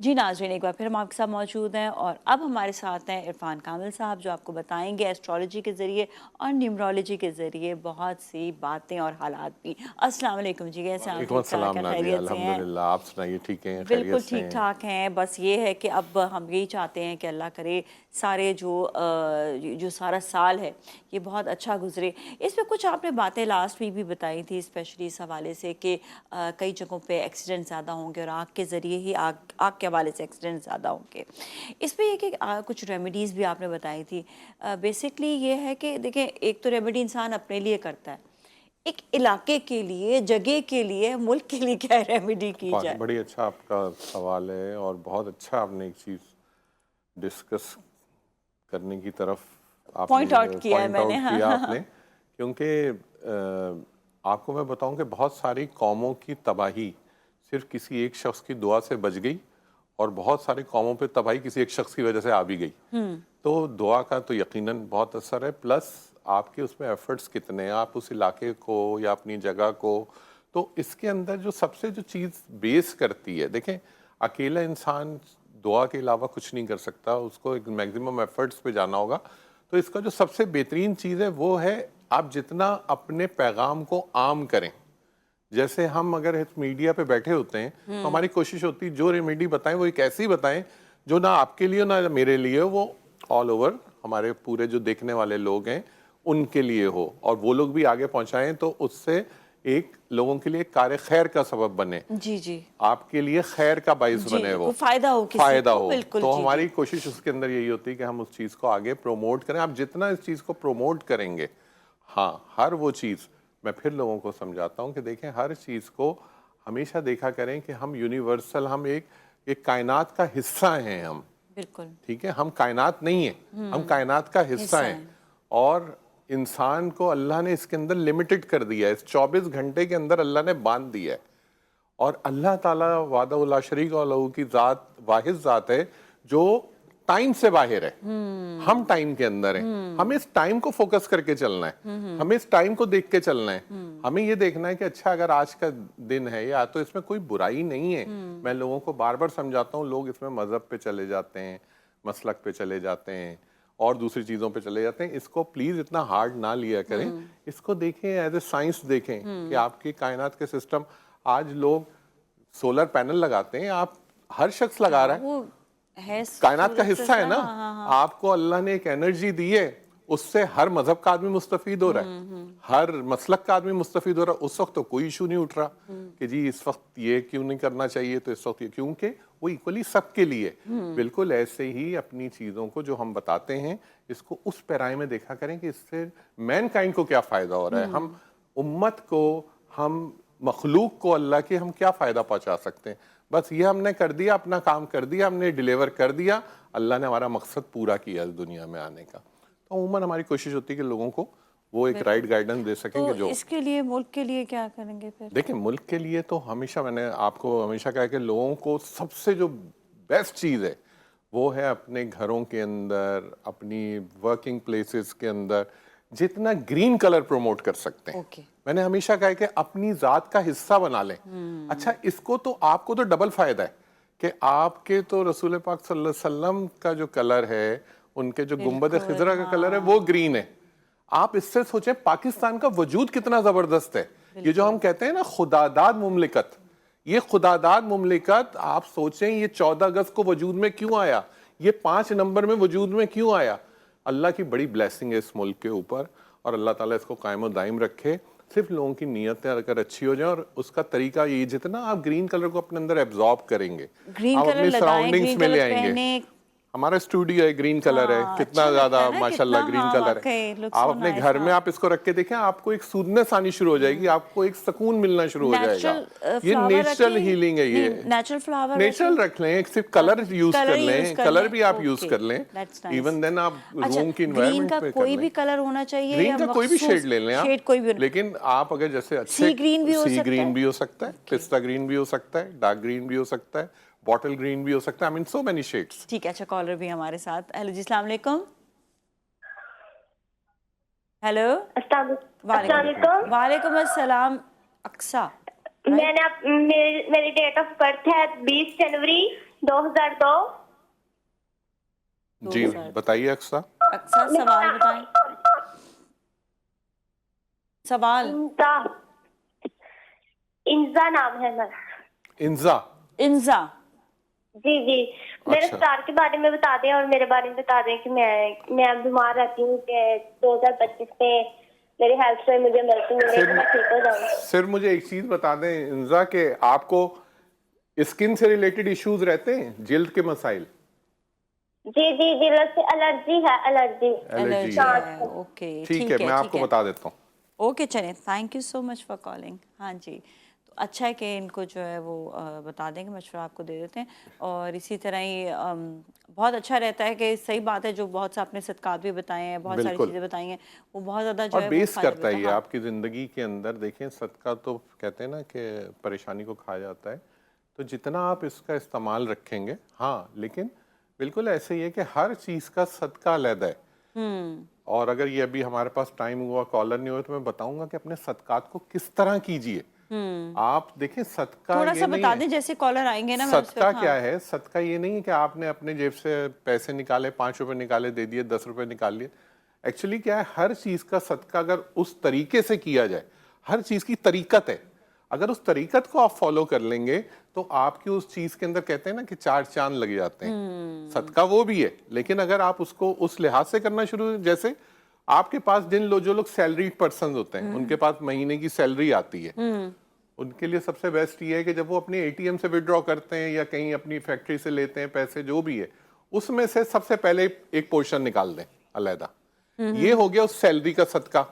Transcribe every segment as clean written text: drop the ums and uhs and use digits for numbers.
जी नाज़रीन, एक बार फिर हम आपके साथ मौजूद हैं और अब हमारे साथ हैं इरफान कामिल साहब, जो आपको बताएंगे एस्ट्रोलॉजी के ज़रिए और न्यूमरोलॉजी के ज़रिए बहुत सी बातें और हालात भी। अस्सलाम वालेकुम जी, कैसे हैं आप? वालेकुम ठीक ठाक अस्सलाम हैं? नादिया, खैरियत से हैं? अल्हम्दुलिल्लाह। आप सुनाइए, ठीक हैं, बिल्कुल खैरियत से ठीक हैं? ठाक हैं। बस ये है कि अब हम यही चाहते हैं कि अल्लाह करे सारे जो सारा साल है ये बहुत अच्छा गुजरे। इसमें कुछ आपने बातें लास्ट वीक भी बताई थी, स्पेशली इस हवाले से कि कई जगहों पे एक्सीडेंट ज़्यादा होंगे और आग के ज़रिए ही आग के हवाले से एक्सीडेंट ज़्यादा होंगे। इसमें ये कि कुछ रेमेडीज़ भी आपने बताई थी। बेसिकली ये है कि देखें, एक तो रेमेडी इंसान अपने लिए करता है, एक इलाके के लिए, जगह के लिए, मुल्क के लिए क्या रेमेडी की बहुत जाए? बड़ी अच्छा आपका सवाल है और बहुत अच्छा आपने एक चीज़ डिस्कस करने की तरफ पॉइंट आउट आपने किया है पॉइंट मैंने। आउट हाँ किया हाँ आपने, हाँ। क्योंकि आपको मैं बताऊं कि बहुत सारी कौमों की तबाही सिर्फ किसी एक शख्स की दुआ से बच गई और बहुत सारी कौमों पे तबाही किसी एक शख्स की वजह से आ भी गई। तो दुआ का तो यकीनन बहुत असर है, प्लस आपके उसमें एफर्ट्स कितने हैं, आप उस इलाके को या अपनी जगह को। तो इसके अंदर जो सबसे जो चीज़ बेस करती है, देखें, अकेला इंसान दुआ के अलावा कुछ नहीं कर सकता, उसको एक मैक्सिमम एफर्ट्स पे जाना होगा। तो इसका जो सबसे बेहतरीन चीज़ है वो है आप जितना अपने पैगाम को आम करें। जैसे हम अगर इस मीडिया पे बैठे होते हैं तो हमारी कोशिश होती है जो रेमेडी बताएं वो एक ऐसी बताएं जो ना आपके लिए ना मेरे लिए, वो ऑल ओवर हमारे पूरे जो देखने वाले लोग हैं उनके लिए हो, और वो लोग भी आगे पहुंचाएं तो उससे एक लोगों के लिए कार्य खैर का सबब बने, जी जी आपके लिए खैर का बाइस जी, बने, वो कोई फ़ायदा हो किसी फायदा को, हो। बिल्कुल। तो जी जी हमारी कोशिश उसके अंदर यही होती है कि हम उस चीज़ को आगे प्रमोट करें। आप जितना इस चीज़ को प्रमोट करेंगे, हाँ, हर वो चीज़, मैं फिर लोगों को समझाता हूँ कि देखें, हर चीज़ को हमेशा देखा करें कि हम यूनिवर्सल, हम एक कायनात का हिस्सा हैं हम, बिल्कुल। ठीक है, हम कायनात नहीं है, हम कायनात का हिस्सा हिस्सा हैं। है। और इंसान को अल्लाह ने इसके अंदर लिमिटेड कर दिया है, इस 24 घंटे के अंदर अल्लाह ने बांध दिया है। और अल्लाह ताला वादा शरीक लहू की ज़ात वाहिद ज़ात है जो टाइम से बाहर है, हम टाइम के अंदर हैं। हमें इस टाइम को फोकस करके चलना है, हमें इस टाइम को देख के चलना है। हमें ये देखना है कि अच्छा, अगर आज का दिन है या तो इसमें कोई बुराई नहीं है। मैं लोगों को बार बार समझाता हूँ, लोग इसमें मजहब पे चले जाते हैं, मसलक पे चले जाते हैं और दूसरी चीज़ों पे चले जाते हैं। इसको प्लीज़ इतना हार्ड ना लिया करें, इसको देखें एज ए साइंस, देखें कि आपकी कायनात के सिस्टम। आज लोग सोलर पैनल लगाते हैं, आप हर शख्स लगा हाँ, रहा है, वो है कायनात का सूरज हिस्सा है सिलसिला। ना। हाँ हाँ हाँ। आपको अल्लाह ने एक एनर्जी दी है, उससे हर मजहब का आदमी मुस्तफीद हो रहा है, हर मसलक का आदमी मुस्तफीद हो रहा है। उस वक्त तो कोई इशू नहीं उठ रहा कि जी इस वक्त ये क्यों नहीं करना चाहिए, तो इस वक्त ये, क्योंकि वो इक्वली सबके लिए। बिल्कुल ऐसे ही अपनी चीज़ों को जो हम बताते हैं, इसको उस पैराए में देखा करें कि इससे मैनकाइंड को क्या फ़ायदा हो रहा है, हम उम्मत को, हम मखलूक को, अल्लाह के हम क्या फ़ायदा पहुंचा सकते हैं। बस ये हमने कर दिया, अपना काम कर दिया, हमने डिलीवर कर दिया, अल्लाह ने हमारा मकसद पूरा किया इस दुनिया में आने का। तो उम्मन हमारी कोशिश होती है कि लोगों को वो एक राइट गाइडेंस दे सकेंगे। तो जो इसके लिए मुल्क के लिए क्या करेंगे फिर? देखिए, मुल्क के लिए तो हमेशा मैंने आपको हमेशा कहा कि लोगों को सबसे जो बेस्ट चीज़ है वो है अपने घरों के अंदर, अपनी वर्किंग प्लेसेस के अंदर जितना ग्रीन कलर प्रमोट कर सकते हैं। ओके। मैंने हमेशा कहा है कि अपनी ज़ात का हिस्सा बना लें। अच्छा, इसको तो आपको तो डबल फायदा है कि आपके तो रसूल पाक सल्लल्लाहु अलैहि वसल्लम का जो कलर है, उनके जो गुंबद बिल्कुल। खिजरा का कलर है वो ग्रीन है। आप इससे सोचें पाकिस्तान का वजूद कितना जबरदस्त है। ये जो हम कहते हैं ना खुदादाद मुमलिकत, ये खुदादाद मुमलिकत, आप सोचें ये 14 अगस्त को वजूद में क्यों आया, ये 5 नंबर में वजूद में क्यों आया। अल्लाह की बड़ी ब्लेसिंग है इस मुल्क के ऊपर, और अल्लाह ताला इसको कायम और दायम रखे। सिर्फ लोगों की नीयतें अगर अच्छी हो जाए, और उसका तरीका ये, जितना आप ग्रीन कलर को अपने अंदर एब्जॉर्ब करेंगे, ग्रीन आप कलर अपनी लगाएं, सराउंडिंग्स ग्रीन में ले कलर आएंगे। पहने। हमारा स्टूडियो है, ग्रीन कलर है, हाँ, कितना अच्छा लगता ज्यादा है ना, माशाल्लाह कितना। ग्रीन हाँ कलर है। वाकई, लुक आप सो अपने नाइस। घर में हाँ, आप इसको रख के देखें, आपको एक सूदनेस आनी शुरू हो जाएगी, आपको एक सुकून मिलना शुरू हो जाएगा। नेचुरल ये फ्लावर नेचुरल रखें। हीलिंग है। नहीं, ये नेचुरल फ्लावर नेचुरल रखें। रख लें, सिर्फ कलर यूज कलर कर यूज लें, कर कलर लें। भी आप यूज ओके, कर लें। That's nice. इवन देन आप अच्छा, रूम की ग्रीन इन्वायरमेंट का पे कर कोई लें। भी कलर होना चाहिए ग्रीन या का कोई भी शेड मखसूस ले लें आप, शेड कोई भी? लेकिन आप अगर जैसे अच्छे सी ग्रीन भी हो सी सकता ग्रीन है। भी हो सकता है, ओके, पिस्ता ग्रीन भी हो सकता है, डार्क ग्रीन भी हो सकता है, बॉटल ग्रीन भी हो सकता है। I mean so many shades. ठीक है। अच्छा, कॉलर भी हमारे साथ। हेलो जी, अस्सलाम वालेकुम। हेलो। वालेकुम। अस्सलामुअलैकुम। वालेकुम अस्सलाम। अक्सा, राइट? मेरी डेट ऑफ बर्थ है 20 जनवरी 2002। जी 2000। बताइए अक्सा। अक्सर सवाल बताएं। सवाल। इंजा। इंजा नाम है मेरा। इंजा। इंजा। जी जी। मेरे अच्छा। स्टार के बारे में बता दें और मेरे बारे में बता दें कि मैं बीमार रहती हूँ कि 2025 में मेरी हेल्थ से मुझे मदद मिले तो मैं ठीक हो जाऊँ। सिर्फ मुझे एक चीज बता दें इंजा के आपको स्किन से रिलेटेड इश्यूज रहते हैं, जिल्द के मसाइल? जी जी जी, से एलर्जी है, एलर्जी। एलर्जी एलर्जी है? है। ओके ठीक है, मैं ठीक आपको है। बता देता हूँ। ओके चलें, thank you so much for calling. हाँ जी, तो अच्छा है कि इनको जो है वो बता देंगे, मशवरा आपको दे देते हैं। और इसी तरह ही बहुत अच्छा रहता है कि सही बात है, जो बहुत से आपने सदकात भी बताए हैं, बहुत सारी बिल्कुल। चीज़ें बताई हैं, वो बहुत ज़्यादा जो और है वो बेस फ़ायदा करता है ये हाँ। आपकी ज़िंदगी के अंदर। देखें, सदका तो कहते हैं ना कि परेशानी को खा जाता है, तो जितना आप इसका इस्तेमाल रखेंगे, हाँ, लेकिन बिल्कुल ऐसे ही है कि हर चीज़ का सदका अलग है। और अगर ये अभी हमारे पास टाइम हुआ, कॉलर नहीं हुआ, तो मैं बताऊंगा कि अपने सदकात को किस तरह कीजिए। आप देखें, सदका थोड़ा ये सा नहीं बता है। दें, जैसे कॉलर आएंगे ना मैं उस सदका वक्त। क्या हाँ। है? सदका ये नहीं है कि आपने अपने जेब से पैसे निकाले, 5 रुपए निकाले दे दिए, 10 रुपए निकाल लिए। एक्चुअली क्या है, हर चीज का सदका अगर उस तरीके से किया जाए, हर चीज की तरीकत है, अगर उस तरीकत को आप फॉलो कर लेंगे तो आपकी उस चीज के अंदर कहते हैं ना कि 4 चांद लग जाते हैं। सदका वो भी है, लेकिन अगर आप उसको उस लिहाज से करना शुरू, जैसे आपके पास जो लोग सैलरीड पर्सन होते हैं, उनके पास महीने की सैलरी आती है, उनके लिए सबसे बेस्ट ये है कि जब वो अपने एटीएम से विड्रॉ करते हैं या कहीं अपनी फैक्ट्री से लेते हैं पैसे, जो भी है, उसमें से सबसे पहले एक पोर्शन निकाल दें अलहदा। ये हो गया उस सैलरी का सदका।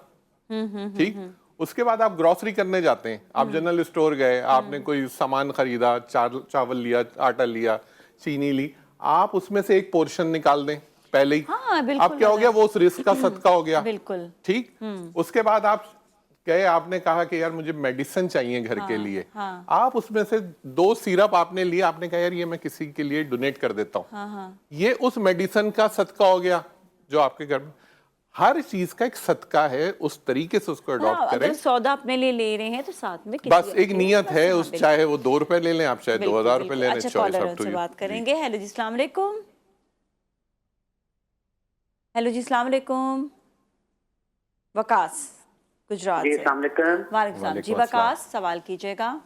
ठीक। उसके बाद आप ग्रोसरी करने जाते हैं, आप जनरल स्टोर गए, आपने कोई सामान खरीदा, चावल लिया, आटा लिया, चीनी ली, आप उसमें से एक पोर्शन निकाल दें पहले ही। हाँ अब बिल्कुल। क्या हो गया, वो उस रिस्क का सदका हो गया। बिल्कुल। ठीक। उसके बाद आप गए, आपने कहा कि यार मुझे मेडिसिन चाहिए घर के लिए, हाँ। आप उसमें से 2 सिरप आपने लिए, आपने कहा यार ये मैं किसी के लिए डोनेट कर देता हूँ। हाँ। ये उस मेडिसिन का सदका हो गया जो आपके घर में। हर चीज का एक सदका है, उस तरीके से उसको अडॉप्ट हाँ, करें। अगर सौदा अपने लिए ले रहे हैं तो साथ में किसी बस और एक के लिए नियत बस, है हाँ, उस, बिल्कुल चाहे वो 2 रुपए ले लें आप, चाहे बिल्कुल 2000 रुपए बिल्कुल। ले लें, अच्छा, चॉइस कॉलर अप टू उनसे यू। बात जी करेंगे। हेलो जी, अस्सलाम वालेकुम। हेलो जी, अस्सलाम वालेकुम। वकास गुजरात जी से। अस्सलाम वालेकुम। वालेकुम सलाम जी। वालेकुम अस्सलाम। वकास, सवाल कीजिएगा।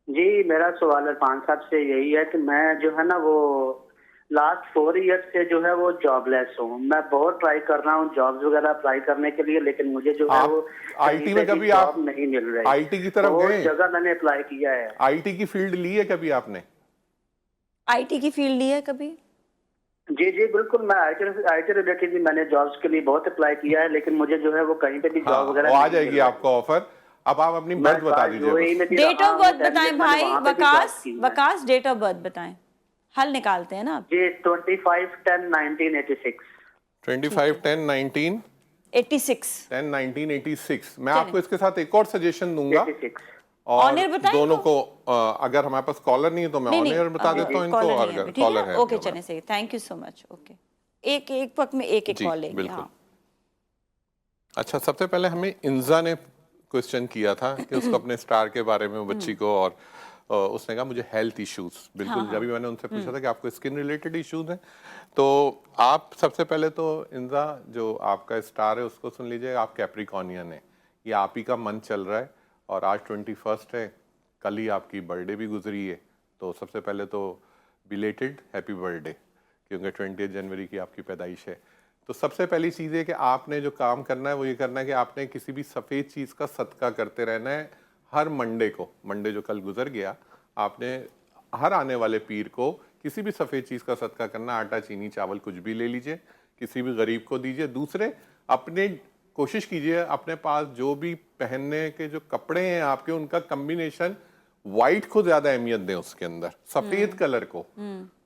जी मेरा सवाल इरफान साहब से यही है कि मैं जो है ना वो लास्ट 4 ईयर से जो है वो जॉबलेस हूँ। मैं बहुत ट्राई कर रहा हूँ जॉब्स वगैरह अप्लाई करने के लिए, लेकिन मुझे जो है आप वो आईटी में कभी जॉब आप नहीं मिल रही। आईटी की तरफ बहुत गए? जगह मैंने अप्लाई किया है। आईटी की फील्ड ली है कभी आपने? आईटी की फील्ड ली है कभी? जी जी बिल्कुल, मैं आईटी रिलेटेड भी मैंने जॉब्स के लिए बहुत अप्लाई किया है, लेकिन मुझे जो है वो कहीं पे भी हाँ, जॉब वगैरह वो आ नहीं मिल जाएगी रही। आपको ऑफर। अब आप अपनी मैं बर्थ बता दीजिए यूएई बस। में भी डेट रहा ऑफ हूँ, बर्थ दिल्ली बताएं में मैंने भाई। वहाँ पे भी जॉब वकास की है। वकास, डेट ऑफ बर्थ बताएं। हल निकालते हैं ना आप। जी 25/10/1986। 25/10/1986। 86। 10/1986। मैं चलें। आपको इसके साथ एक और सजेशन दूंगा। 86। और ऑनर बताएं दोनों इनको? को अगर हमारे पास कॉलर नहीं है तो मैं नहीं ऑन नहीं, एयर बता देता हूँ इनको, कॉलर और नहीं है अभी, अगर ठीक कॉलर है। है ओके तो चलें, सही, thank you so much. Okay, एक एक वक्त में एक एक जी कॉल लेंगे। बिल्कुल। हाँ। अच्छा, सबसे पहले हमें इंजा ने क्वेश्चन किया था कि उसको अपने स्टार के बारे में, वो बच्ची को, और उसने कहा मुझे हेल्थ इश्यूज। बिल्कुल, हाँ, जब भी मैंने उनसे पूछा था कि आपको स्किन रिलेटेड इश्यूज हैं, तो आप सबसे पहले तो इंजा, जो आपका स्टार है उसको सुन लीजिए। आप कैप्रिकॉनियन है, ये आप ही का मन चल रहा है, और आज 21 है, कल ही आपकी बर्थडे भी गुजरी है, तो सबसे पहले तो बिलेटेड हैप्पी बर्थडे, क्योंकि 20 जनवरी की आपकी पैदाइश है। तो सबसे पहली चीज़ है कि आपने जो काम करना है वो ये करना है कि आपने किसी भी सफ़ेद चीज़ का सदका करते रहना है। हर मंडे को, मंडे जो कल गुजर गया, आपने हर आने वाले पीर को किसी भी सफ़ेद चीज़ का सदका करना। आटा, चीनी, चावल कुछ भी ले लीजिए, किसी भी गरीब को दीजिए। दूसरे, अपने कोशिश कीजिए अपने पास जो भी पहनने के जो कपड़े हैं आपके, उनका कम्बिनेशन वाइट को ज़्यादा अहमियत दें, उसके अंदर सफ़ेद कलर को।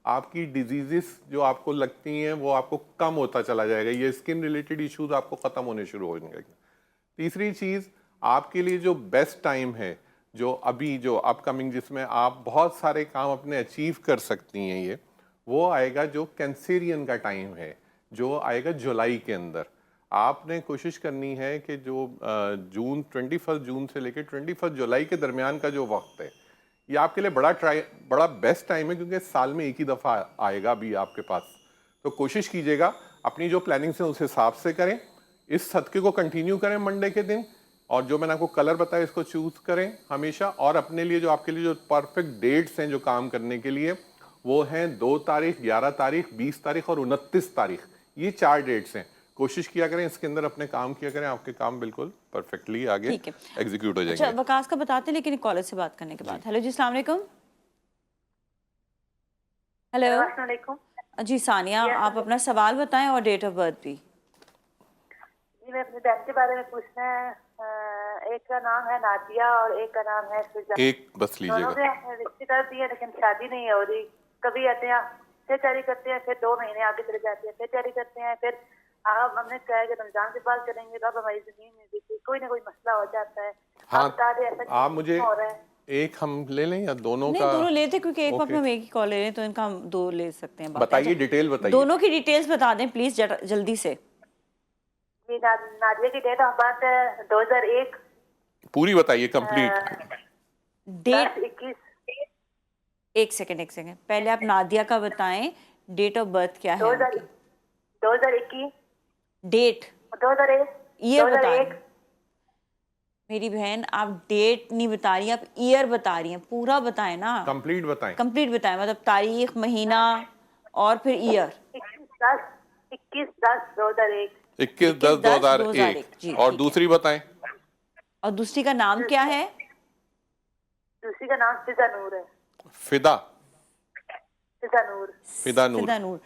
आपकी डिजीजेस जो आपको लगती हैं वो आपको कम होता चला जाएगा, ये स्किन रिलेटेड इश्यूज आपको खत्म होने शुरू हो जाएंगे। तीसरी चीज, आपके लिए जो बेस्ट टाइम है, जो अभी जो अपकमिंग, जिसमें आप बहुत सारे काम अपने अचीव कर सकती हैं, ये वो आएगा जो कैंसेरियन का टाइम है, जो आएगा जुलाई के अंदर। आपने कोशिश करनी है कि जो 21 जून से लेकर 21 जुलाई के दरमियान का जो वक्त है, ये आपके लिए बड़ा बेस्ट टाइम है, क्योंकि साल में एक ही दफ़ा आएगा अभी आपके पास। तो कोशिश कीजिएगा अपनी जो प्लानिंग्स हैं उस हिसाब से करें, इस सदक़े को कंटिन्यू करें मंडे के दिन, और जो मैंने आपको कलर बताया इसको चूज़ करें हमेशा। और अपने लिए जो आपके लिए जो परफेक्ट डेट्स हैं जो काम करने के लिए, वो हैं 2 तारीख, 11 तारीख, 20 तारीख और 29 तारीख। ये 4 डेट्स हैं। कोशिश किया करें इसके अंदर अपने काम किया करें, आपके काम बिल्कुल परफेक्टली आगे ठीक है। एग्जीक्यूट हो अच्छा, जाएंगे। वकास का बताते हैं लेकिन कॉलेज से बात करने के बाद। हेलो जी, अस्सलाम वालेकुम। हेलो अस्सलाम वालेकुम। जी, सानिया, आप अपना सवाल बताएं और डेट ऑफ बर्थ भी। जी, मैं अपने बहन के बारे में पूछना है। एक का नाम है नादिया और एक का नाम है फिजा। एक बस दोनों लीजिएगा। के रिश्ते कर दिए लेकिन शादी नहीं हो रही। कभी आते हैं फिर तैयारी करते हैं, फिर 2 महीने आगे चले जाते हैं, फिर तैयारी करते हैं, फिर अब हमने कहा है कि रमजान के बाद करेंगे, तो अब हमारी जमीन में भी कोई ना कोई मसला हो जाता है। हाँ, आप बता दें ऐसा आप क्यों मुझे हो रहा है? एक हम ले लें या दोनों नहीं, का? दोनों लेते, क्योंकि एक वक्त ओके। में हम एक ही कॉल ले रहे हैं, तो इनका हम 2 ले सकते हैं। बात बताइए, अच्छा, डिटेल बताइए। दोनों की डिटेल्स बता दें प्लीज जल्दी से। जी, नादिया की डेट ऑफ बर्थ है 2001 पूरी बताइए, कंप्लीट। डेट 10-21। एक सेकंड पहले आप नादिया का बताएं, डेट ऑफ बर्थ क्या है उनकी? 2021 डेट 2001 ईयर बताएं। 2001। मेरी बहन, आप डेट नहीं बता रही, आप ईयर बता रही हैं। पूरा बताएं ना, कंप्लीट बताएं। कंप्लीट बताएं, मतलब तारीख, महीना और फिर ईयर। 21/10/2001। 21/10/2001। जी, और ठीक दूसरी बताएं। और दूसरी का नाम क्या है? दूसरी का नाम फिजा नूर है। फिदा। फिजा नूर। फिदा नूर। फिदा नूर।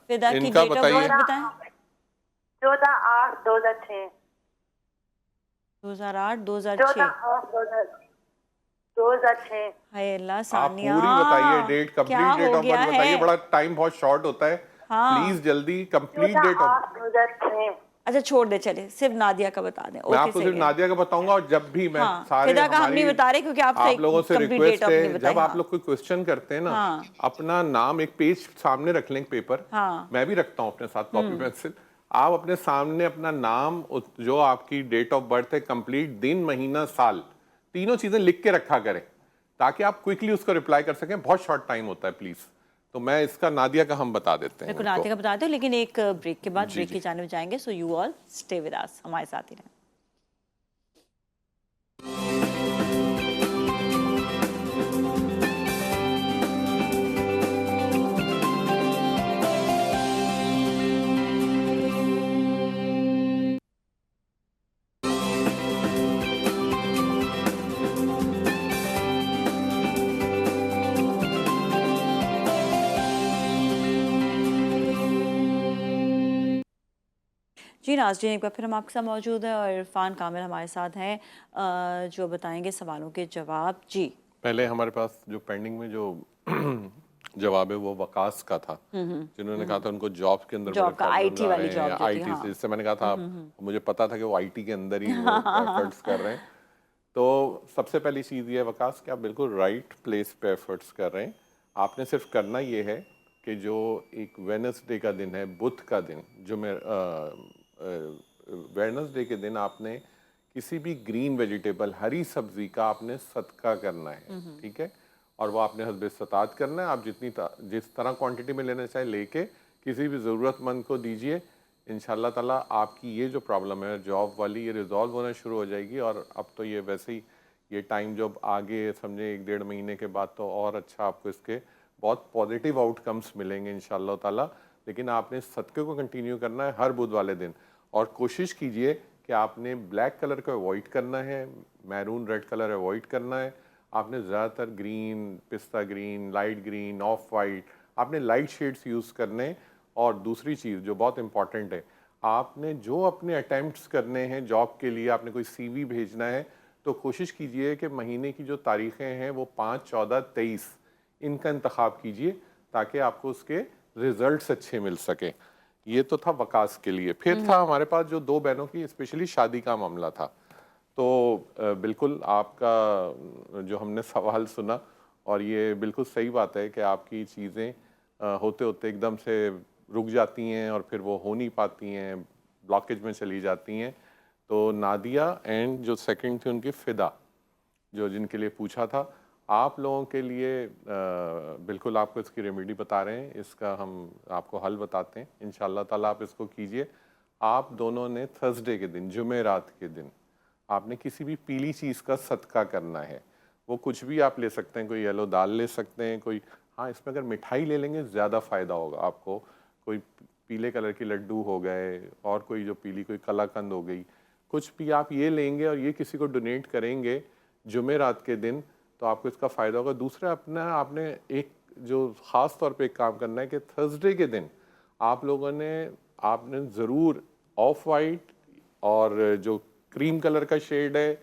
फिदा की इनका डेट ऑफ बताइए। बर्थ बताएं। 14/8/2006। 2008 2006। 14/8/2006। हाय अल्लाह, आप सानिया पूरी बताइए डेट, क्या कंप्लीट डेट हो ऑफ गया बर्थ बताइए, है? बड़ा टाइम बहुत शॉर्ट होता है। हाँ। प्लीज जल्दी कंप्लीट डेट ऑफ। 14/8/2006। अच्छा, छोड़ दे, चले सिर्फ नादिया का बता दें। मैं ओके, आपको सही सिर्फ है। नादिया का बताऊंगा, और जब भी मैं हाँ, सारे फिदा का हम हमारी नहीं बता रहे क्योंकि आप आप लोगों से complete रिक्वेस्ट date of है, नहीं बताई। जब आप हाँ। लोग कोई क्वेश्चन करते हैं ना, हाँ। अपना नाम एक पेज सामने रख लें, पेपर। हाँ। मैं भी रखता हूँ अपने साथ कॉपी पेंसिल। आप अपने सामने अपना नाम, जो आपकी डेट ऑफ बर्थ है, कंप्लीट दिन, महीना, साल, तीनों चीजें लिख के रखा करें, ताकि आप क्विकली उसको रिप्लाई कर सकें। बहुत शॉर्ट टाइम होता है, प्लीज। तो मैं इसका नादिया का हम बता देते हैं बिल्कुल, इनको। नादिया का बता दो, लेकिन एक ब्रेक के बाद जी, ब्रेक जी। की जाने जाएंगे। So you all stay with us, हमारे साथ ही रहें। जी नाज़रीन, एक बार फिर हम आपके साथ मौजूद हैं और इरफान कामिल हमारे साथ हैं, जो बताएंगे सवालों के जवाब। जी, पहले हमारे पास जो पेंडिंग में जो जवाब है वो वकास का था, जिन्होंने कहा था उनको जॉब के अंदर जॉब बड़े का, प्रॉब्लम्स IT आ वाली रहे हैं, जॉब जो थी, आईटी हाँ। से। जिससे मैंने कहा था, मुझे पता था कि वो आईटी के अंदर ही वो एफर्ट्स कर रहे हैं। तो सबसे पहली चीज़ ये है वकास कि आप बिल्कुल राइट प्लेस पे एफर्ट्स कर रहे हैं। आपने सिर्फ करना ये है कि जो एक वेडनेसडे का दिन है, बुध का दिन, जो मैं वेडनेसडे के दिन आपने किसी भी ग्रीन वेजिटेबल, हरी सब्जी का आपने सदका करना है, ठीक है? और वो आपने हस्बे इस्तात करना है। आप जिस तरह क्वांटिटी में लेना चाहे लेके किसी भी ज़रूरतमंद को दीजिए। इंशाल्लाह ताला आपकी ये जो प्रॉब्लम है जॉब वाली, ये रिजॉल्व होना शुरू हो जाएगी। और अब तो ये वैसे ही ये टाइम जब आगे समझे 1-1.5 महीने के बाद, तो और अच्छा आपको इसके बहुत पॉजिटिव आउटकम्स मिलेंगे इंशाल्लाह ताला। लेकिन आपने सदक़े को कंटिन्यू करना है हर बुध वाले दिन, और कोशिश कीजिए कि आपने ब्लैक कलर को अवॉइड करना है, मैरून रेड कलर अवॉइड करना है। आपने ज़्यादातर ग्रीन, पिस्ता green, light green, of white, आपने लाइट शेड्स यूज़ करने। और दूसरी चीज़ जो बहुत इंपॉर्टेंट है, आपने जो अपने अटैम्प्ट्स करने हैं जॉब के लिए, आपने कोई CV भेजना है, तो कोशिश कीजिए कि महीने की जो तारीखें हैं वो 5, 14, 23 इनका इंतखाब कीजिए, ताकि आपको उसके रिजल्ट्स अच्छे मिल सके। ये तो था वकास के लिए। फिर था हमारे पास जो 2 बहनों की स्पेशली शादी का मामला था। तो बिल्कुल आपका जो हमने सवाल सुना, और ये बिल्कुल सही बात है कि आपकी चीज़ें होते होते एकदम से रुक जाती हैं और फिर वो हो नहीं पाती हैं, ब्लॉकेज में चली जाती हैं। तो नादिया एंड जो सेकंड थी उनकी फ़िदा, जो जिनके लिए पूछा था, आप लोगों के लिए बिल्कुल आपको इसकी रेमेडी बता रहे हैं, इसका हम आपको हल बताते हैं। इंशाल्लाह ताला आप इसको कीजिए। आप दोनों ने थर्सडे के दिन, जुमेरात के दिन, आपने किसी भी पीली चीज़ का सदका करना है। वो कुछ भी आप ले सकते हैं, कोई येलो दाल ले सकते हैं, कोई, हाँ इसमें अगर मिठाई ले लेंगे ज़्यादा फ़ायदा होगा आपको। कोई पीले कलर के लड्डू हो गए, और कोई जो पीली कोई कलाकंद हो गई, कुछ भी आप ये लेंगे और ये किसी को डोनेट करेंगे जुमेरात के दिन, तो आपको इसका फ़ायदा होगा। दूसरा, अपना आपने एक जो ख़ास तौर पे एक काम करना है कि थर्सडे के दिन आप लोगों ने, आपने ज़रूर ऑफ वाइट और जो क्रीम कलर का शेड है,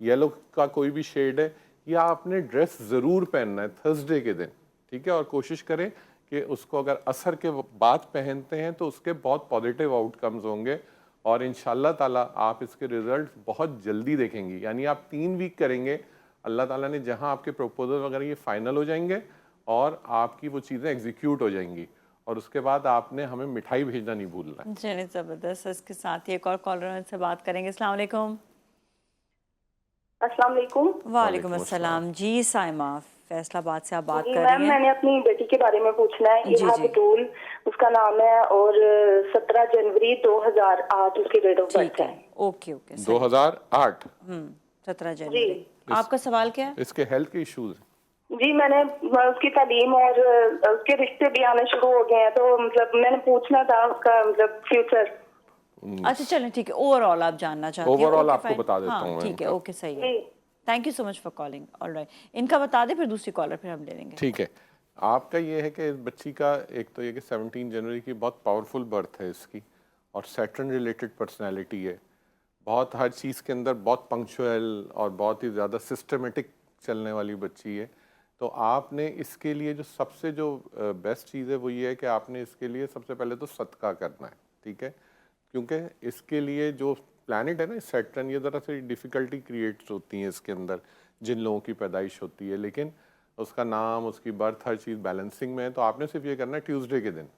येलो का कोई भी शेड है, या आपने ड्रेस ज़रूर पहनना है थर्सडे के दिन, ठीक है। और कोशिश करें कि उसको अगर असर के बाद पहनते हैं तो उसके बहुत पॉजिटिव आउटकम्स होंगे, और इंशाल्लाह ताला आप इसके रिजल्ट बहुत जल्दी देखेंगी। यानी आप 3 वीक करेंगे, अल्लाह ताला ने जहां आपके प्रपोजल वगैरह ये फाइनल हो जाएंगे और आपकी वो चीज़ें एग्जीक्यूट हो जाएंगी, और उसके बाद आपने हमें मिठाई भेजना नहीं भूलना है। चलिए ज़बरदस्त। इसके साथ ही एक और कॉलर से बात करेंगे। अस्सलाम वालेकुम। अस्सलाम वालेकुम। वालेकुम अस्सलाम जी। साइमा फैसलाबाद से आप बात जी कर मैम, रही हैं। मैंने अपनी बेटी के बारे में पूछना है। जी, इहा जी। बतूल उसका नाम है, और 17 जनवरी 2008 उसकी डेट ऑफ बर्थ ठीक है। है, ओके ओके। 2008 17 जनवरी। आपका सवाल क्या है? इसके हेल्थ के इश्यूज हैं। जी, मैंने उसकी तालीम और उसके रिश्ते भी आने शुरू हो गए हैं, तो मतलब मैंने पूछना था उसका मतलब फ्यूचर। अच्छा चलें, ठीक है। ओवरऑल आप जानना चाहती हैं? ओवरऑल ओके, आपको फाइन। बता देता हाँ, हूँ मैं ठीक है, इनका। ओके, सही है। Thank you so much for calling. Alright, इनका बता दें, फिर दूसरी कॉलर फिर हम ले लेंगे। ठीक है। आपका ये है कि इस बच्ची का एक तो ये कि 17 जनवरी की बहुत पावरफुल बर्थ है इसकी, और सैटर्न रिलेटेड पर्सनालिटी है, बहुत हर चीज़ के अंदर बहुत पंक्चुअल और बहुत ही ज़्यादा सिस्टमेटिक चलने वाली बच्ची है। तो आपने इसके लिए जो सबसे जो बेस्ट चीज़ है वो ये है कि आपने इसके लिए सबसे पहले तो सदका करना है, ठीक है। क्योंकि इसके लिए जो प्लैनेट है ना सैटर्न, ये ज़रा सी डिफ़िकल्टी क्रिएट्स होती है इसके अंदर जिन लोगों की पैदाइश होती है, लेकिन उसका नाम, उसकी बर्थ, हर चीज़ बैलेंसिंग में है। तो आपने सिर्फ ये करना है, ट्यूसडे के दिन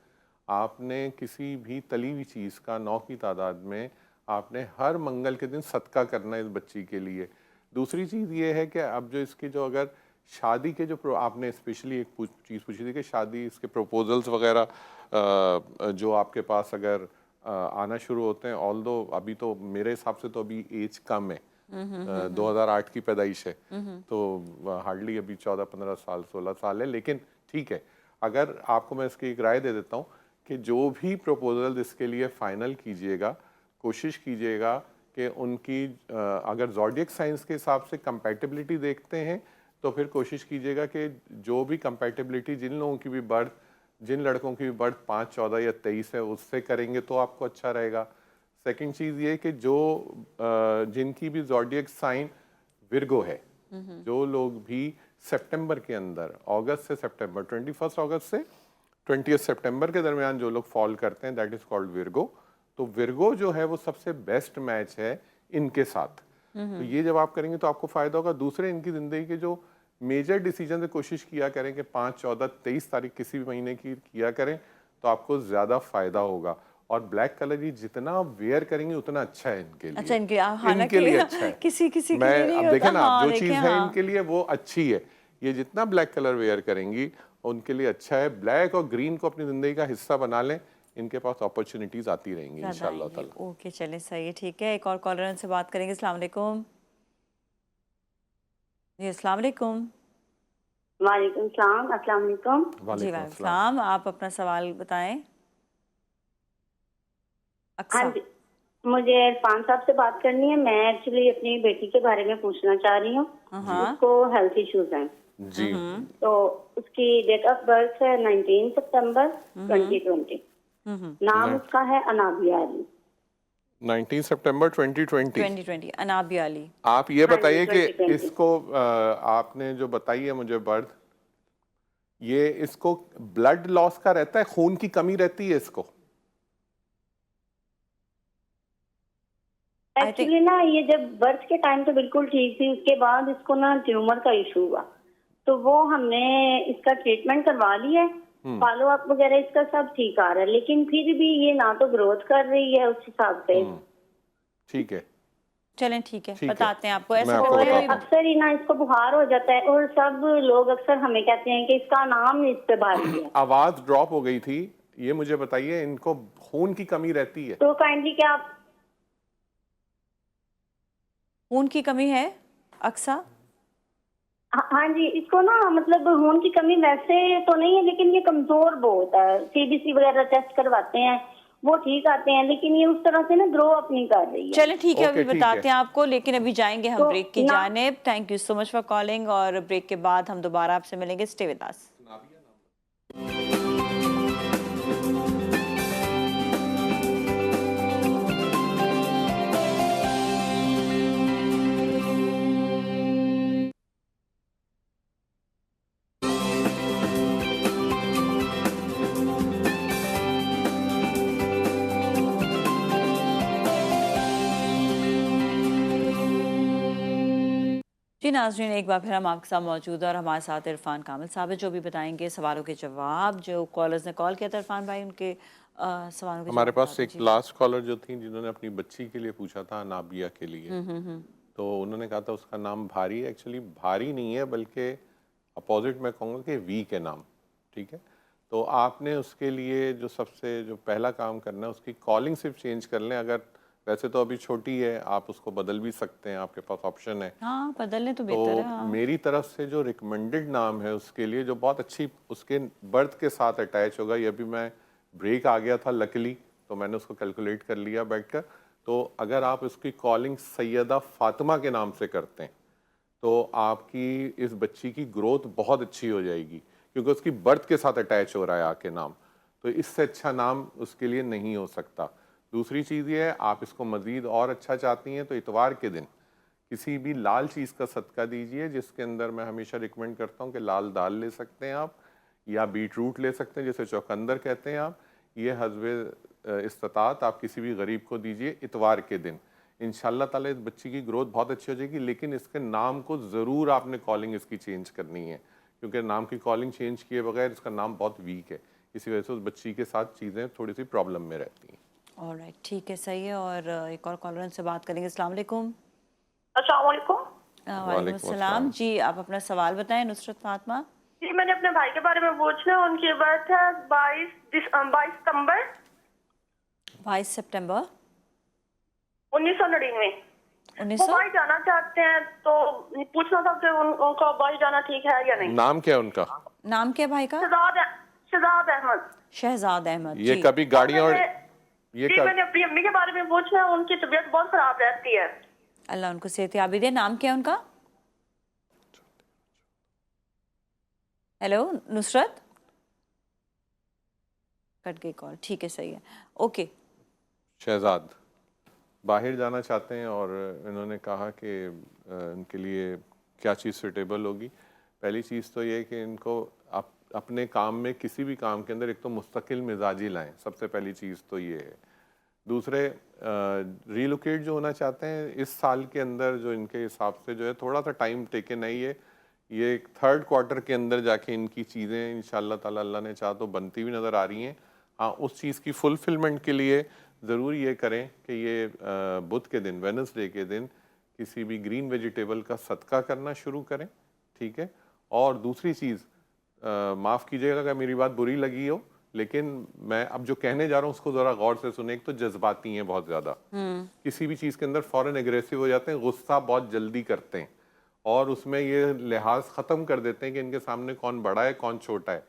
आपने किसी भी तली हुई चीज़ का 9 की तादाद में आपने हर मंगल के दिन सदका करना है इस बच्ची के लिए। दूसरी चीज़ ये है कि अब जो इसकी जो अगर शादी के जो आपने स्पेशली एक चीज़ पूछी थी कि शादी इसके प्रपोजल्स वगैरह जो आपके पास अगर आना शुरू होते हैं, ऑल्दो अभी तो मेरे हिसाब से तो अभी एज कम है, 2008 की पैदाइश है, तो हार्डली अभी 14-15 साल 16 साल है, लेकिन ठीक है। अगर आपको मैं इसकी एक राय दे देता हूँ कि जो भी प्रपोजल इसके लिए फाइनल कीजिएगा, कोशिश कीजिएगा कि उनकी अगर ज़ोडिएक साइंस के हिसाब से कंपैटिबिलिटी देखते हैं तो फिर कोशिश कीजिएगा कि जो भी कंपैटिबिलिटी जिन लोगों की भी बर्थ, जिन लड़कों की भी बर्थ 5, 14 या 23 है उससे करेंगे तो आपको अच्छा रहेगा। सेकंड चीज़ ये कि जो जिनकी भी ज़ोडिएक साइन विर्गो है, जो लोग भी सितंबर के अंदर, अगस्त से सितंबर, 21 अगस्त से 20 सितंबर के दरमियान जो लोग फॉल करते हैं, दैट इज़ कॉल्ड विर्गो। तो विर्गो जो है वो सबसे बेस्ट मैच है इनके साथ। तो ये जब आप करेंगे तो आपको फ़ायदा होगा। दूसरे, इनकी ज़िंदगी के जो मेजर डिसीजन से कोशिश किया करें कि 5, 14, 23 तारीख किसी भी महीने की किया करें तो आपको ज़्यादा फ़ायदा होगा। और ब्लैक कलर ये जितना वेयर करेंगे उतना अच्छा है इनके लिए। अच्छा, इनके इनके लिए अच्छा है। किसी किसी के मैं लिए नहीं अब होता। देखें ना, हाँ, जो चीज़ देखें, है हाँ। इनके लिए वो अच्छी है। ये जितना ब्लैक कलर वेयर करेंगी उनके लिए अच्छा है। ब्लैक और ग्रीन को अपनी ज़िंदगी का हिस्सा बना लें, इनके पास अपॉर्चुनिटीज़ आती रहेंगी ज़्यादा इंशाल्लाह आएंगे। ताला। ओके, चलें, सही है, ठीक है। एक और कॉलर से बात करेंगे। अस्सलाम वालेकुम जी। अस्सलाम वालेकुम। वालेकुम सलाम। अस्सलाम वालेकुम। जी वालेकुम वालेकुम अस्सलाम। सलाम। आप अपना सवाल बताएं। हाँ जी, मुझे इरफान साहब से बात करनी है। मैं एक्चुअली अपनी बेटी के बारे में पूछना चाह रही हूँ। उसको हेल्थ इश्यूज हैं, जी, तो उसकी डेट ऑफ बर्थ है 19 सितंबर 2020। नाम उसका है अनाबिया अली। 19 सितंबर 2020। 2020 अनाबिया अली। आप ये हाँ जी, बताइए कि 2020। इसको आपने जो बताई है मुझे बर्थ, ये इसको ब्लड लॉस का रहता है, खून की कमी रहती है इसको? एक्चुअली ना ये जब बर्थ के टाइम तो बिल्कुल ठीक थी, उसके बाद इसको ना ट्यूमर का इशू हुआ, तो वो हमने इसका ट्रीटमेंट करवा लिया है। फॉलो अप वगैरह इसका सब ठीक आ रहा है, लेकिन फिर भी ये ना तो ग्रोथ कर रही है उस हिसाब से। ठीक है। चलें ठीक है, ठीक है। बताते हैं आपको। मैं ऐसा आपको करते बताता हैं हूँ। अक्सर ही ना इसको बुखार हो जाता है और सब लोग अक्सर हमें कहते हैं कि इसका नाम इस पे भारी है। आवाज ड्रॉप हो गई थी, ये मुझे बताइए, इनको खून की कमी रहती है? तो काइंडली क्या आप खून की कमी है अक्सा? हाँ जी, इसको ना मतलब खून की कमी वैसे तो नहीं है, लेकिन ये कमजोर बहुत है। सीबीसी वगैरह टेस्ट करवाते हैं, वो ठीक आते हैं, लेकिन ये उस तरह से ना ग्रो अप नहीं कर रही है। चलें ठीक है, ओके, अभी ठीक बताते है। हैं आपको, लेकिन अभी जाएंगे हम तो ब्रेक की ना- जानिब। Thank you so much for calling, और ब्रेक के बाद हम दोबारा आपसे मिलेंगे। Stay with us. जी नाज़रीन, एक बार फिर हम आपके साथ मौजूद हैं और हमारे साथ इरफान कामिल साहब है, जो भी बताएंगे सवालों के जवाब। जो कॉलर्स ने कॉल किया था इरफान भाई, उनके सवालों के हमारे जवाब पास बता एक दीजिए। लास्ट कॉलर जो थी, जिन्होंने अपनी बच्ची के लिए पूछा था, नाबिया के लिए, तो उन्होंने कहा था उसका नाम भारी। एक्चुअली भारी नहीं है, बल्कि अपोजिट मैं कहूँगा कि वीक है नाम। ठीक है, तो आपने उसके लिए जो सबसे जो पहला काम करना है, उसकी कॉलिंग सिर्फ चेंज कर लें। अगर वैसे तो अभी छोटी है, आप उसको बदल भी सकते हैं, आपके पास ऑप्शन है। हाँ, बदलने तो तो बेहतर है। हाँ। मेरी तरफ से जो रिकमेंडेड नाम है उसके लिए, जो बहुत अच्छी उसके बर्थ के साथ अटैच होगा, ये भी मैं ब्रेक आ गया था लकीली, तो मैंने उसको कैलकुलेट कर लिया बैठकर। तो अगर आप उसकी कॉलिंग सैयदा फातिमा के नाम से करते हैं, तो आपकी इस बच्ची की ग्रोथ बहुत अच्छी हो जाएगी, क्योंकि उसकी बर्थ के साथ अटैच हो रहा है आके नाम। तो इससे अच्छा नाम उसके लिए नहीं हो सकता। दूसरी चीज़ ये है, आप इसको मज़ीद और अच्छा चाहती हैं तो इतवार के दिन किसी भी लाल चीज़ का सदका दीजिए, जिसके अंदर मैं हमेशा रिकमेंड करता हूँ कि लाल दाल ले सकते हैं आप, या बीट रूट ले सकते हैं, जैसे चौकंदर कहते हैं आप। ये हस्बे इस्तात आप किसी भी गरीब को दीजिए इतवार के दिन। इंशाल्लाह ताला इस बच्ची की ग्रोथ बहुत अच्छी हो जाएगी। लेकिन इसके नाम को ज़रूर आपने कॉलिंग इसकी चेंज करनी है, क्योंकि नाम की कॉलिंग चेंज किए बगैर इसका नाम बहुत वीक है। इसी वजह से उस बच्ची के साथ चीज़ें थोड़ी सी प्रॉब्लम में रहती हैं। ऑलराइट, ठीक है, सही है। और एक और कॉलर से बात करेंगे। अस्सलाम वालेकुम। अस्सलाम वालेकुम। वालेकुम वालेकुम अस्सलाम जी, आप अपना सवाल बताएं। नुसरत फातिमा। जी, मैंने अपने भाई के बारे में पूछना है। उनकी बर्थ है 22 सितंबर 22 सितंबर 1999। वो 1900। बाहर जाना चाहते हैं, तो पूछना था कि उनका बाहर जाना ठीक है या नहीं। नाम क्या है उनका? नाम क्या है भाई का? शहजाद अहमद। शहजाद अहमद ये जी। कभी गाड़ियाँ और ये जी, मैंने अपनी अम्मी के बारे में पूछना है। उनकी तबीयत बहुत खराब रहती है। अल्लाह उनको सेहतयाबी दे। नाम क्या है उनका? हेलो नुसरत, कट गई कॉल। ठीक है, सही है, ओके। शहजाद बाहर जाना चाहते हैं, और इन्होंने कहा कि इनके लिए क्या चीज़ सूटेबल होगी। पहली चीज़ तो ये है कि इनको अपने काम में, किसी भी काम के अंदर, एक तो मुस्तकिल मिजाजी लाएं। सबसे पहली चीज़ तो ये है। दूसरे, रीलोकेट जो होना चाहते हैं इस साल के अंदर, जो इनके हिसाब से जो है थोड़ा सा टाइम टेकन है, ये 3rd क्वार्टर के अंदर जाके इनकी चीज़ें इंशाल्लाह ताला अल्लाह ने चाहा तो बनती हुई नज़र आ रही हैं। हाँ, उस चीज़ की फुलफिलमेंट के लिए ज़रूर ये करें कि ये बुध के दिन, वेडनेसडे के दिन, किसी भी ग्रीन वेजिटेबल का सदका करना शुरू करें। ठीक है। और दूसरी चीज़, माफ़ कीजिएगा अगर मेरी बात बुरी लगी हो, लेकिन मैं अब जो कहने जा रहा हूँ उसको ज़रा गौर से सुने। एक तो जज्बाती हैं बहुत ज़्यादा, किसी भी चीज़ के अंदर फ़ौरन एग्रेसिव हो जाते हैं, गुस्सा बहुत जल्दी करते हैं, और उसमें ये लिहाज ख़त्म कर देते हैं कि इनके सामने कौन बड़ा है कौन छोटा है।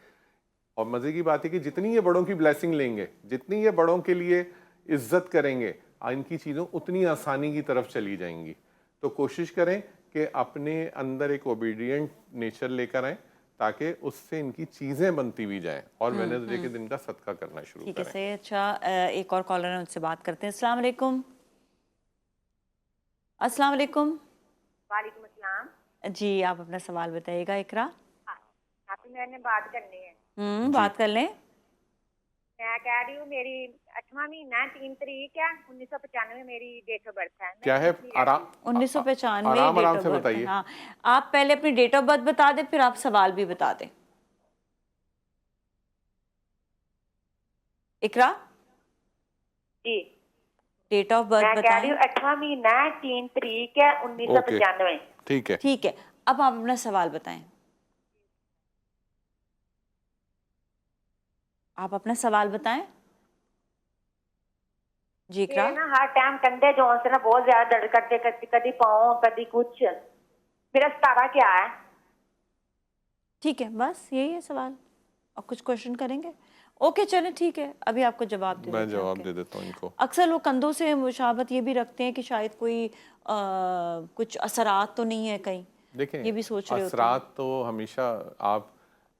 और मज़े की बात है कि जितनी ये बड़ों की ब्लेसिंग लेंगे, जितनी ये बड़ों के लिए इज्जत करेंगे, इनकी चीज़ों उतनी आसानी की तरफ चली जाएंगी। तो कोशिश करें कि अपने अंदर एक ओबीडियंट नेचर लेकर आएँ, ताकि उससे इनकी चीज़ें बनती हुई जाएं, और वेडनेसडे के दिन का सदका करना शुरू ठीक है, करें। सही। अच्छा, एक और कॉलर है, उनसे बात करते हैं। अस्सलाम वालेकुम। अस्सलाम वालेकुम। वालेकुम अस्सलाम। जी, आप अपना सवाल बताइएगा। इकरा। आपसे मैंने बात करनी है। बात कर लें। मैं कह रही हूँ, मेरी 8वां महीना है, 3 तारीख है, 1995 मेरी डेट ऑफ बर्थ है। क्या है? आराम 1995 आराम डेट आराम ऑफ से बर्थ है। बताइए। हाँ, आप पहले अपनी डेट ऑफ बर्थ बता दें, फिर आप सवाल भी बता दें। इकरा। जी, डेट ऑफ बर्थ मैं कह रही बताएं। हूँ 8वां महीना 3 तारीख है 1995। ठीक है। ठीक है, अब आप अपना सवाल बताएं। आप अपना सवाल बताएं जी ये इकरा। ना हर टाइम कंधे जोन से ना बहुत ज्यादा दर्द करते, कभी कभी पाँव कभी कुछ। मेरा 17 क्या है? ठीक है, बस यही है सवाल, और कुछ क्वेश्चन करेंगे? ओके चलें, ठीक है, अभी आपको जवाब दे मैं देते हैं जवाब आपके। दे देता हूँ इनको। अक्सर लोग कंधों से मुशाबत ये भी रखते हैं कि शायद कोई कुछ असरात तो नहीं है कहीं, देखें, ये भी सोच रहे होते हैं। असरात तो हमेशा, आप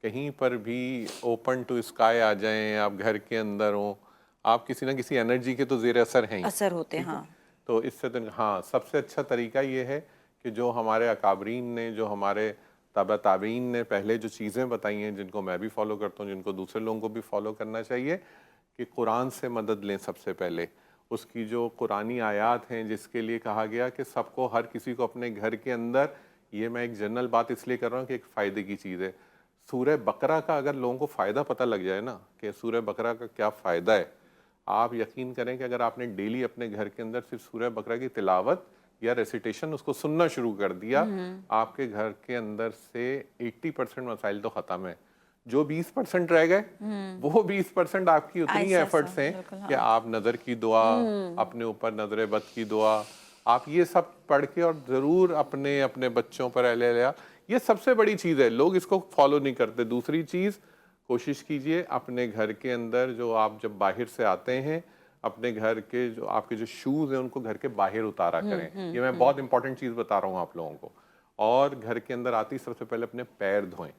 कहीं पर भी ओपन टू स्काई आ जाएं, आप घर के अंदर हो, आप किसी ना किसी एनर्जी के तो ज़ेर असर हैं ही। असर होते हैं, ठीक है? हाँ। तो इससे तो हाँ, सबसे अच्छा तरीका ये है कि जो हमारे अकाबरीन ने, जो हमारे ताबीन ने पहले जो चीज़ें बताई हैं, जिनको मैं भी फॉलो करता हूँ, जिनको दूसरे लोगों को भी फॉलो करना चाहिए, कि कुरान से मदद लें सबसे पहले। उसकी जो कुरानी आयात हैं जिसके लिए कहा गया कि सबको, हर किसी को अपने घर के अंदर, ये मैं एक जनरल बात इसलिए कर रहा हूँ कि एक फ़ायदे की चीज़ है, सूरह बकरा का अगर लोगों को फ़ायदा पता लग जाए ना कि सूरह बकरा का क्या फ़ायदा है, आप यकीन करें कि अगर आपने डेली अपने घर के अंदर सिर्फ सूरह बकरा की तिलावत या रेसिटेशन उसको सुनना शुरू कर दिया, आपके घर के अंदर से 80% मसाइल तो ख़त्म है। जो 20% रह गए, वो 20% आपकी उतनी ऐसा एफर्ट्स हैं बिल्कुल, कि हाँ। आप नज़र की दुआ, अपने ऊपर नज़र बद की दुआ, आप ये सब पढ़ के, और ज़रूर अपने अपने बच्चों पर लिया, ये सबसे बड़ी चीज़ है, लोग इसको फॉलो नहीं करते। दूसरी चीज़, कोशिश कीजिए अपने घर के अंदर, जो आप जब बाहर से आते हैं, अपने घर के जो आपके जो शूज़ हैं उनको घर के बाहर उतारा करें। ये मैं बहुत इंपॉर्टेंट चीज़ बता रहा हूँ आप लोगों को। और घर के अंदर आते ही सबसे पहले अपने पैर धोएं,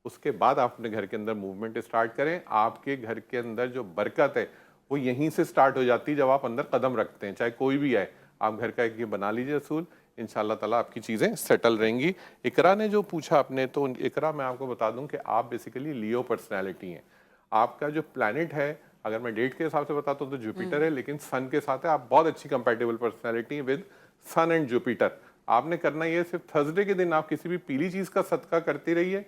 उसके बाद आप अपने घर के अंदर मूवमेंट स्टार्ट करें। आपके घर के अंदर जो बरकत है वो यहीं से स्टार्ट हो जाती है, जब आप अंदर कदम रखते हैं, चाहे कोई भी आए। आप घर का एक ये बना लीजिए असूल, इंशाल्लाह ताला आपकी चीज़ें सेटल रहेंगी। इकरा ने जो पूछा आपने, तो इकरा मैं आपको बता दूं कि आप बेसिकली लियो पर्सनैलिटी हैं। आपका जो प्लैनेट है, अगर मैं डेट के हिसाब से बताता हूँ तो जुपिटर है, लेकिन सन के साथ है। आप बहुत अच्छी कंपैटिबल पर्सनैलिटी है विद सन एंड जुपिटर। आपने करना ये, सिर्फ थर्सडे के दिन आप किसी भी पीली चीज़ का सदका करते रहिए।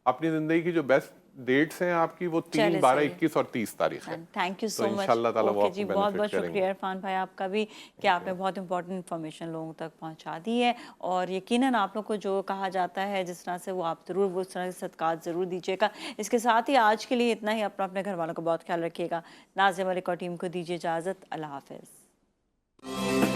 अपनी ज़िंदगी की जो बेस्ट डेट्स हैं आपकी, वो 3, चले 12, सही है। 21 और 30 तारीख है। थैंक यू तो सो मच। इंशाल्लाह ताला वो ओके आपको जी, बहुत बेनिफिट बहुत करेंगे। शुक्रिया इरफान भाई आपका भी, कि आपने बहुत इंपॉर्टेंट इन्फॉर्मेशन लोगों तक पहुंचा दी है। और यकीनन आप लोग को जो कहा जाता है जिस तरह से, वो आप ज़रूर वो उस तरह से सदकात ज़रूर दीजिएगा। इसके साथ ही आज के लिए इतना ही। अपने घर वालों का बहुत ख्याल रखिएगा। नाज़िम मलिक और टीम को दीजिए इजाज़त। अल्लाह हाफ़िज़।